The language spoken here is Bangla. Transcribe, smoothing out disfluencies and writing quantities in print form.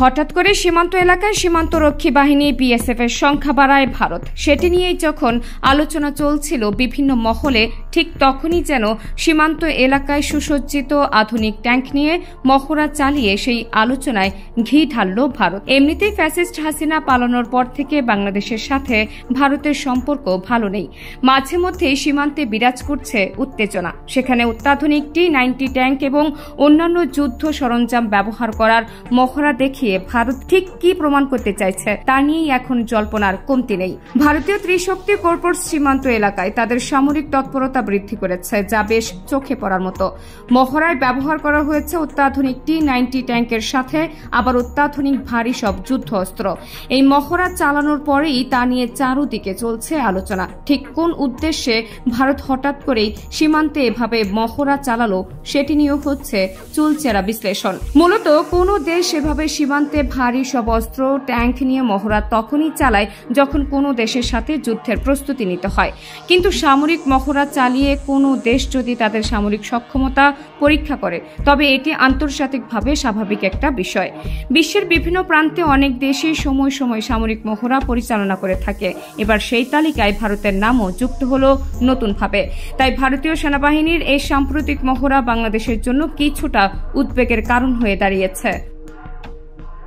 হঠাৎ করে সীমান্ত এলাকায় সীমান্তরক্ষী বাহিনী বিএসএফ এর সংখ্যা বাড়ায় ভারত। সেটি নিয়েই যখন আলোচনা চলছিল বিভিন্ন মহলে, ঠিক তখনই যেন সীমান্ত এলাকায় সুসজ্জিত আধুনিক ট্যাঙ্ক নিয়ে মহড়া চালিয়ে সেই আলোচনায় ঘি ঢালল ভারত। এমনিতেই ফ্যাসিস্ট হাসিনা পালানোর পর থেকে বাংলাদেশের সাথে ভারতের সম্পর্ক ভালো নেই। মাঝে মধ্যেই সীমান্তে বিরাজ করছে উত্তেজনা। সেখানে অত্যাধুনিক T-90 ট্যাঙ্ক এবং অন্যান্য যুদ্ধ সরঞ্জাম ব্যবহার করার মহড়া দেখিয়ে ভারত ঠিক কি প্রমাণ করতে চাইছে তা নিয়েই এখন জল্পনার কমতি নেই। ভারতীয় ত্রিশক্তি কর্পোরেট সীমান্ত এলাকায় তাদের সামরিক তৎপরতা বৃদ্ধি করেছে, যা বেশ চোখে পড়ার মতো। মহড়ায় ব্যবহার করা হয়েছে অত্যাধুনিক T-90 ট্যাঙ্কের সাথে আবার অত্যাধুনিক ভারী সব যুদ্ধ অস্ত্র। এই মহড়া চালানোর পরেই তা নিয়ে চারদিকে চলছে আলোচনা। ঠিক কোন উদ্দেশ্যে ভারত হঠাৎ করেই সীমান্তে এভাবে মহড়া চালালো সেটি নিয়েও হচ্ছে চুলচেরা বিশ্লেষণ। মূলত কোনো দেশ এভাবে সীমান্তে ভারী সব অস্ত্র ট্যাঙ্ক নিয়ে মহড়া তখনই চালায় যখন কোনো দেশের সাথে যুদ্ধের প্রস্তুতি নিতে হয়। কিন্তু সামরিক মহড়া চালিয়ে কোনো দেশ যদি তাদের সামরিক সক্ষমতা পরীক্ষা করে, তবে এটি আন্তর্জাতিকভাবে স্বাভাবিক একটা বিষয়। বিশ্বের বিভিন্ন প্রান্তে অনেক দেশই সময় সময় সামরিক মহড়া পরিচালনা করে থাকে। এবার সেই তালিকায় ভারতের নামও যুক্ত হলো নতুনভাবে। তাই ভারতীয় সেনাবাহিনীর এই সাম্প্রতিক মহড়া বাংলাদেশের জন্য কিছুটা উদ্বেগের কারণ হয়ে দাঁড়িয়েছে।